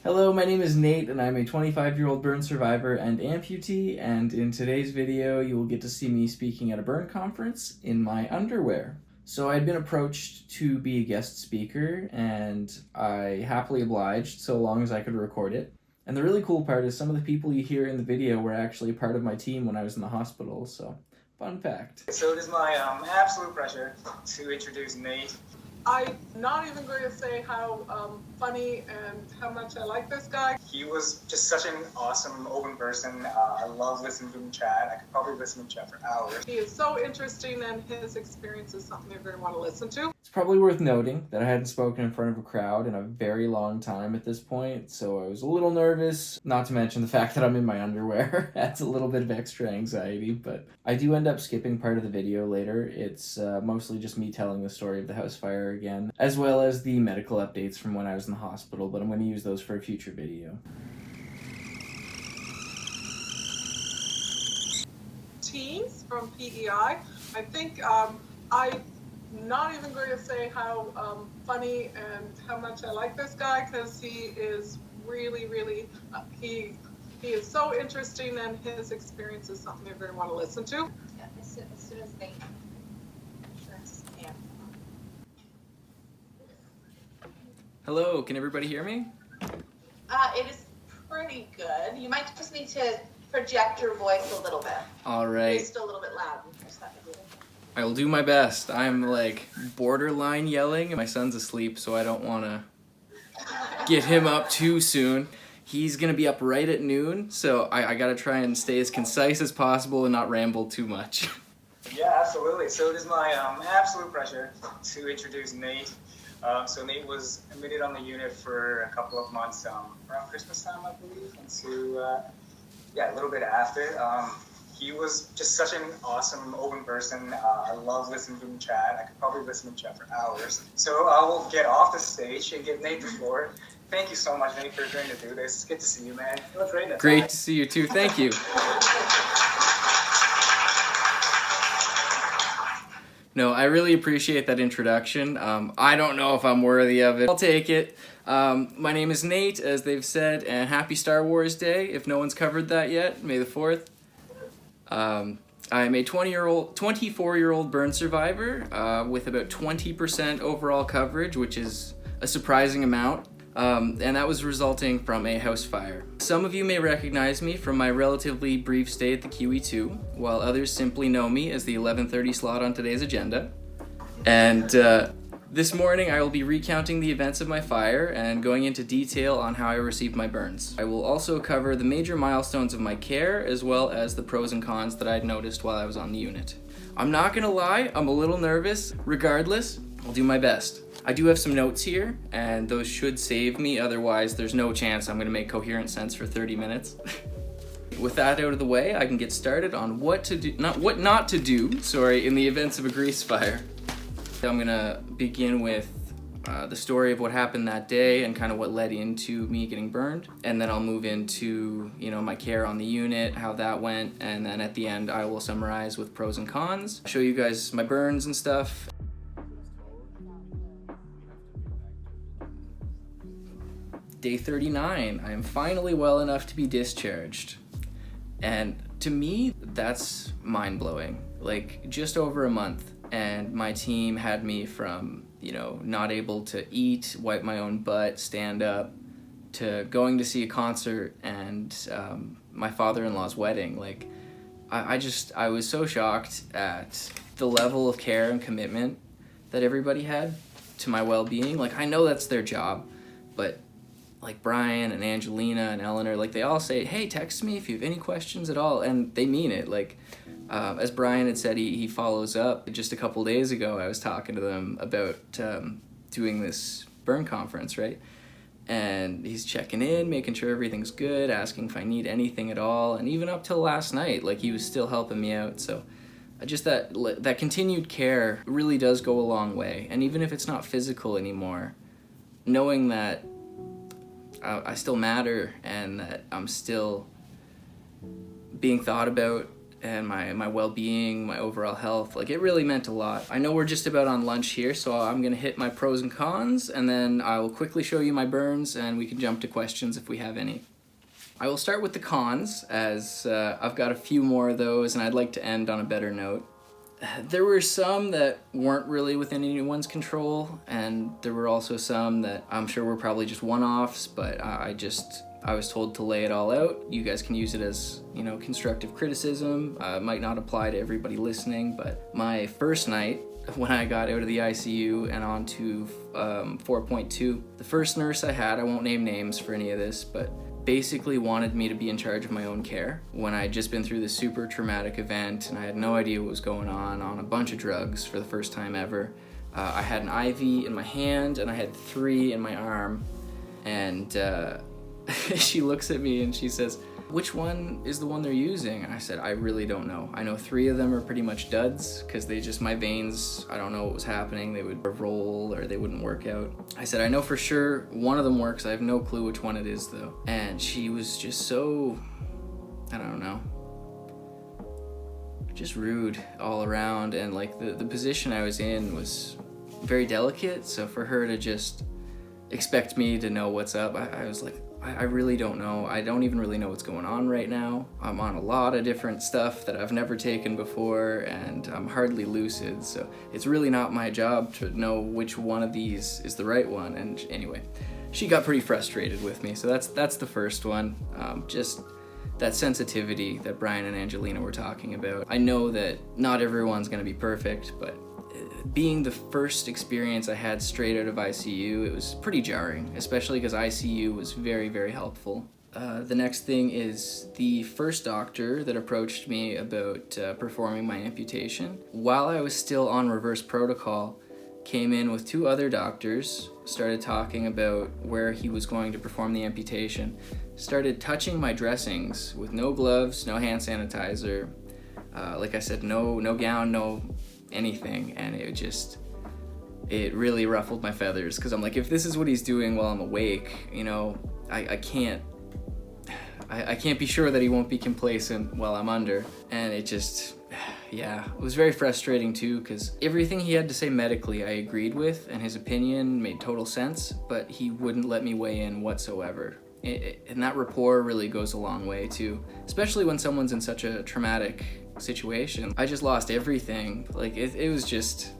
Hello, my name is Nate and I'm a 25-year-old burn survivor and amputee, and in today's video you will get to see me speaking at a burn conference in my underwear. So I'd been approached to be a guest speaker and I happily obliged so long as I could record it. And the really cool part is some of the people you hear in the video were actually part of my team when I was in the hospital, so fun fact. So it is my absolute pleasure to introduce Nate. I'm not even going to say how funny and how much I like this guy. He was just such an awesome, open person. I love listening to him chat. I could probably listen to him chat for hours. He is so interesting and his experience is something you're going to want to listen to. It's probably worth noting that I hadn't spoken in front of a crowd in a very long time at this point, so I was a little nervous, not to mention the fact that I'm in my underwear adds a little bit of extra anxiety, but I do end up skipping part of the video later. It's mostly just me telling the story of the house fire again, as well as the medical updates from when I was in the hospital, but I'm going to use those for a future video. Teens from PEI. I think I'm not even going to say how funny and how much I like this guy, because he is really, he is so interesting and his experience is something you're going to want to listen to. Yeah, as soon as they can. Hello, can everybody hear me? It is pretty good. You might just need to project your voice a little bit. All right. It's still a little bit loud. I will do my best. I'm like borderline yelling and my son's asleep, so I don't want to get him up too soon. He's going to be up right at noon, so I got to try and stay as concise as possible and not ramble too much. Yeah, absolutely. So it is my absolute pleasure to introduce Nate. So Nate was admitted on the unit for a couple of months around Christmas time, I believe, and so a little bit after. He was just such an awesome, open person. I love listening to him chat. I could probably listen to him chat for hours. So I will get off the stage and give Nate the floor. Thank you so much, Nate, for agreeing to do this. It's good to see you, man. You look great. Great to see you too. Thank you. No, I really appreciate that introduction. I don't know if I'm worthy of it. I'll take it. My name is Nate, as they've said, and happy Star Wars Day, if no one's covered that yet. May the 4th. I'm a 24-year-old burn survivor with about 20% overall coverage, which is a surprising amount, and that was resulting from a house fire. Some of you may recognize me from my relatively brief stay at the QE2, while others simply know me as the 11:30 slot on today's agenda. And this morning I will be recounting the events of my fire and going into detail on how I received my burns. I will also cover the major milestones of my care, as well as the pros and cons that I'd noticed while I was on the unit. I'm not gonna lie, I'm a little nervous. Regardless, I'll do my best. I do have some notes here, and those should save me, otherwise there's no chance I'm gonna make coherent sense for 30 minutes. With that out of the way, I can get started on what not to do, in the events of a grease fire. I'm gonna begin with the story of what happened that day and kind of what led into me getting burned, and then I'll move into my care on the unit, how that went, and then at the end I will summarize with pros and cons, show you guys my burns and stuff. Day 39, I am finally well enough to be discharged, and to me that's mind-blowing. Like, just over a month, and my team had me from, not able to eat, wipe my own butt, stand up, to going to see a concert and my father-in-law's wedding. Like, I was so shocked at the level of care and commitment that everybody had to my well-being. Like, I know that's their job, but like Brian and Angelina and Eleanor, like, they all say, hey, text me if you have any questions at all, and they mean it. Like, as Brian had said, he follows up. Just a couple days ago, I was talking to them about doing this burn conference, right? And he's checking in, making sure everything's good, asking if I need anything at all, and even up till last night, like, he was still helping me out. So just that continued care really does go a long way. And even if it's not physical anymore, knowing that I still matter and that I'm still being thought about and my well-being, my overall health. Like, it really meant a lot. I know we're just about on lunch here, so I'm gonna hit my pros and cons, and then I will quickly show you my burns, and we can jump to questions if we have any. I will start with the cons, as I've got a few more of those, and I'd like to end on a better note. There were some that weren't really within anyone's control, and there were also some that I'm sure were probably just one-offs, but I was told to lay it all out. You guys can use it as, you know, constructive criticism. It might not apply to everybody listening, but my first night, when I got out of the ICU and onto 4.2, the first nurse I had, I won't name names for any of this, but basically wanted me to be in charge of my own care when I had just been through this super traumatic event and I had no idea what was going on a bunch of drugs for the first time ever. I had an IV in my hand and I had 3 in my arm, and she looks at me and she says, "Which one is the one they're using?" And I said, "I really don't know. I know 3 of them are pretty much duds because my veins, I don't know what was happening. They would roll or they wouldn't work out." I said, "I know for sure one of them works. I have no clue which one it is though." And she was just so, I don't know, just rude all around. And like the position I was in was very delicate. So for her to just expect me to know what's up, I was like, I really don't know. I don't even really know what's going on right now. I'm on a lot of different stuff that I've never taken before, and I'm hardly lucid, so it's really not my job to know which one of these is the right one. And anyway, she got pretty frustrated with me, so that's the first one. Just that sensitivity that Brian and Angelina were talking about. I know that not everyone's gonna be perfect, but being the first experience I had straight out of ICU, it was pretty jarring, especially because ICU was very, very helpful. The next thing is the first doctor that approached me about performing my amputation, while I was still on reverse protocol, came in with 2 other doctors, started talking about where he was going to perform the amputation, started touching my dressings with no gloves, no hand sanitizer, like I said, no gown, no anything, and it really ruffled my feathers, because I'm like, if this is what he's doing while I'm awake, you know, I can't be sure that he won't be complacent while I'm under. And it just, yeah, it was very frustrating too, because everything he had to say medically I agreed with, and his opinion made total sense, but he wouldn't let me weigh in whatsoever. And that rapport really goes a long way too, especially when someone's in such a traumatic situation. I just lost everything. Like, it was just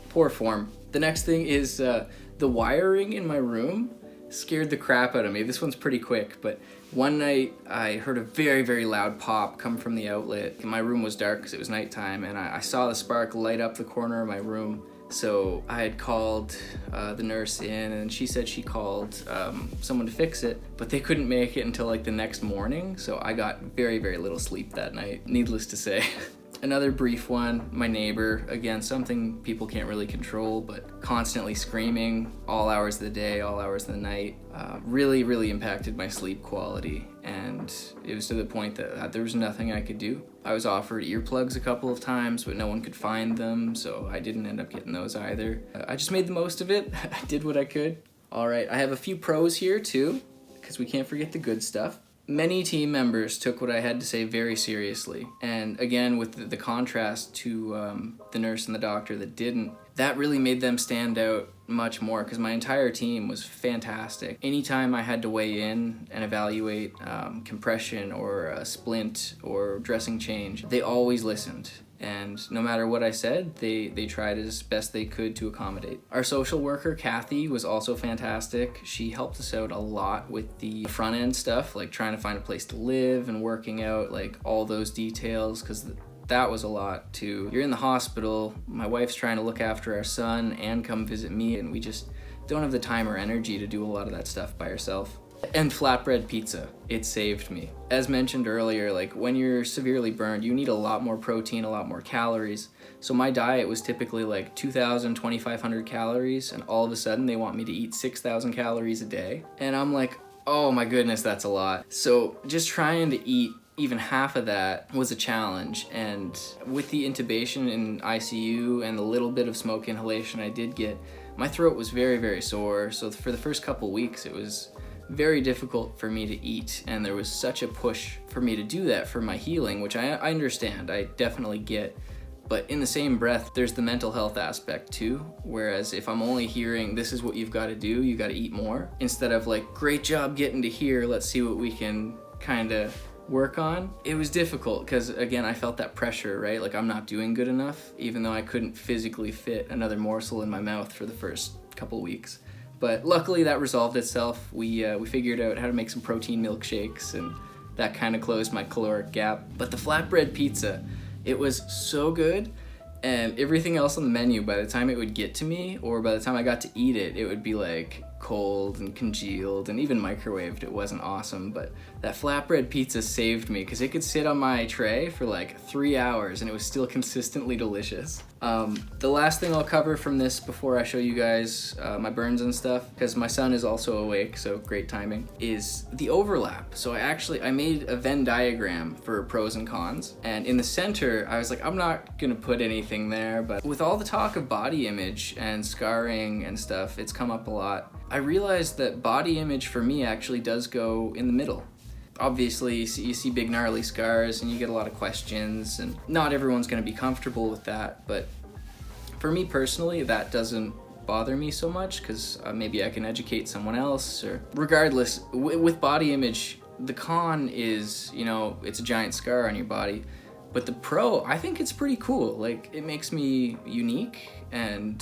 poor form. The next thing is the wiring in my room scared the crap out of me. This one's pretty quick, but one night I heard a very, very loud pop come from the outlet. My room was dark because it was nighttime, and I saw the spark light up the corner of my room. So I had called the nurse in, and she said she called someone to fix it, but they couldn't make it until like the next morning. So I got very, very little sleep that night, needless to say. Another brief one, my neighbor, again, something people can't really control, but constantly screaming all hours of the day, all hours of the night, really, really impacted my sleep quality. And it was to the point that there was nothing I could do. I was offered earplugs a couple of times, but no one could find them, so I didn't end up getting those either. I just made the most of it. I did what I could. All right, I have a few pros here too, because we can't forget the good stuff. Many team members took what I had to say very seriously. And again, with the contrast to the nurse and the doctor that didn't, that really made them stand out much more, because my entire team was fantastic. Anytime I had to weigh in and evaluate compression or a splint or dressing change, they always listened. And no matter what I said, they tried as best they could to accommodate. Our social worker, Kathy, was also fantastic. She helped us out a lot with the front end stuff, like trying to find a place to live and working out like all those details, because that was a lot too. You're in the hospital, my wife's trying to look after our son and come visit me, and we just don't have the time or energy to do a lot of that stuff by herself. And flatbread pizza, it saved me. As mentioned earlier, like when you're severely burned, you need a lot more protein, a lot more calories. So my diet was typically like 2,000, 2,500 calories, and all of a sudden they want me to eat 6,000 calories a day. And I'm like, oh my goodness, that's a lot. So just trying to eat even half of that was a challenge. And with the intubation in ICU and the little bit of smoke inhalation I did get, my throat was very, very sore. So for the first couple weeks, it was very difficult for me to eat, and there was such a push for me to do that for my healing, which I understand, I definitely get. But in the same breath, there's the mental health aspect too, whereas if I'm only hearing, this is what you've got to do, you got to eat more, instead of like, great job getting to here, let's see what we can kind of work on. It was difficult because, again, I felt that pressure, right? Like I'm not doing good enough, even though I couldn't physically fit another morsel in my mouth for the first couple weeks. But luckily that resolved itself. We figured out how to make some protein milkshakes, and that kind of closed my caloric gap. But the flatbread pizza, it was so good, and everything else on the menu, by the time it would get to me, or by the time I got to eat it, it would be like cold and congealed, and even microwaved. It wasn't awesome, but that flatbread pizza saved me because it could sit on my tray for like 3 hours and it was still consistently delicious. The last thing I'll cover from this before I show you guys my burns and stuff, because my son is also awake, so great timing, is the overlap. So I made a Venn diagram for pros and cons, and in the center I was like, I'm not gonna put anything there, but with all the talk of body image and scarring and stuff, it's come up a lot. I realized that body image for me actually does go in the middle. Obviously, you see big gnarly scars and you get a lot of questions, and not everyone's going to be comfortable with that, but for me personally, that doesn't bother me so much because maybe I can educate someone else. Or regardless, with body image, the con is, it's a giant scar on your body, but the pro, I think it's pretty cool. Like, it makes me unique and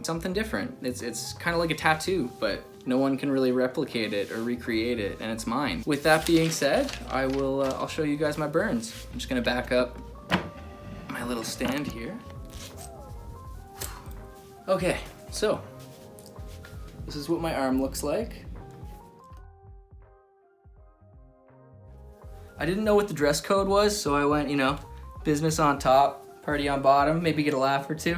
something different. It's kind of like a tattoo, but no one can really replicate it or recreate it, and it's mine. With that being said, I'll show you guys my burns. I'm just gonna back up my little stand here. Okay, so this is what my arm looks like. I didn't know what the dress code was, so I went, business on top, party on bottom, maybe get a laugh or two.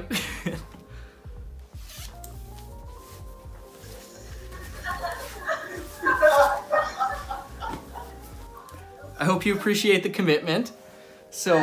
I hope you appreciate the commitment. So,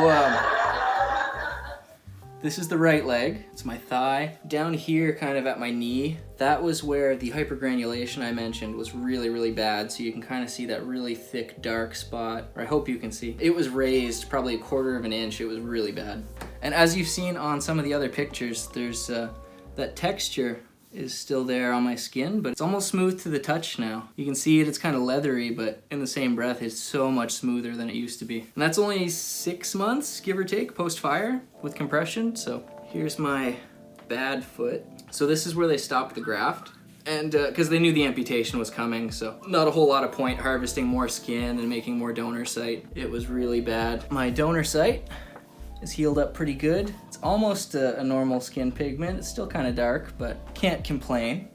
this is the right leg. It's my thigh. Down here, kind of at my knee, that was where the hypergranulation I mentioned was really, really bad. So you can kind of see that really thick, dark spot, or I hope you can see. It was raised probably 1/4 of an inch. It was really bad. And as you've seen on some of the other pictures, there's that texture is still there on my skin, but it's almost smooth to the touch now. You can see it's kind of leathery, but in the same breath, it's so much smoother than it used to be. And that's only 6 months, give or take, post-fire with compression. So here's my bad foot. So this is where they stopped the graft, and because they knew the amputation was coming, so not a whole lot of point harvesting more skin and making more donor site. It was really bad. My donor site is healed up pretty good. It's almost a normal skin pigment. It's still kind of dark, but can't complain.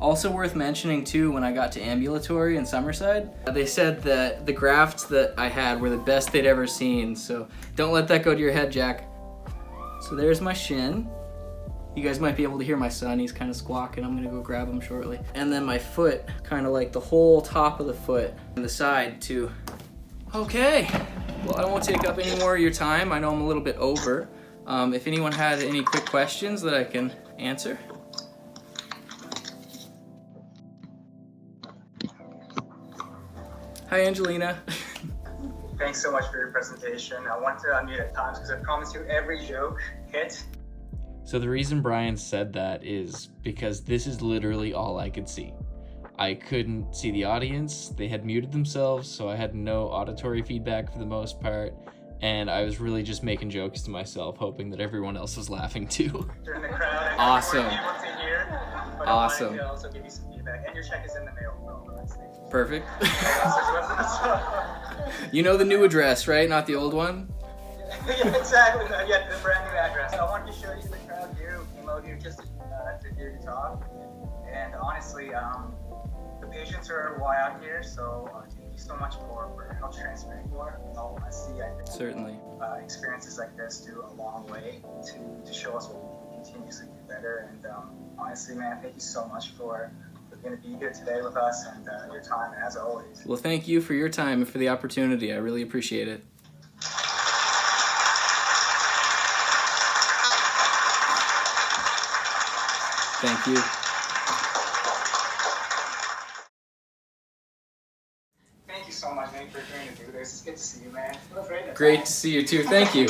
Also worth mentioning too, when I got to ambulatory in Summerside, they said that the grafts that I had were the best they'd ever seen, so don't let that go to your head, Jack. So there's my shin. You guys might be able to hear my son, he's kind of squawking. I'm gonna go grab him shortly. And then my foot, kind of like the whole top of the foot and the side too. Okay. Well, I won't take up any more of your time. I know I'm a little bit over. If anyone had any quick questions that I can answer. Hi, Angelina. Thanks so much for your presentation. I wanted to unmute at times because I promise you every joke hit. So the reason Brian said that is because this is literally all I could see. I couldn't see the audience. They had muted themselves, so I had no auditory feedback for the most part, and I was really just making jokes to myself, hoping that everyone else was laughing too. During the crowd, Awesome. able to hear, but Awesome. I wanted to also give you some feedback, and your check is in the mail for all the rest of it. Perfect. You know the new address, right? Not the old one? Yeah, exactly. Yeah, the brand new address. I wanted to show you the crowd here who came out here just to hear you talk, and honestly, the patients are why I'm here, so thank you so much for how transparent you are. All I see, I think Certainly. Experiences like this do a long way to show us what we can continuously do better. And honestly, man, thank you so much for going to be here today with us and your time, as always. Well, thank you for your time and for the opportunity. I really appreciate it. Thank you. so much, Nate, for agreeing to do this. It's good to see you, man. What a great Great to see you too. Thank you.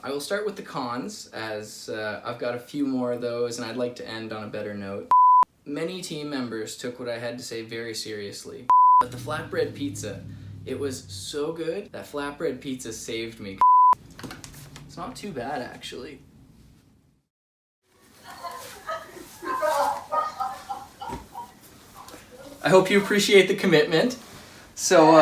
I will start with the cons, as I've got a few more of those, and I'd like to end on a better note. Many team members took what I had to say very seriously. But the flatbread pizza, it was so good. That flatbread pizza saved me. It's not too bad, actually. I hope you appreciate the commitment. So,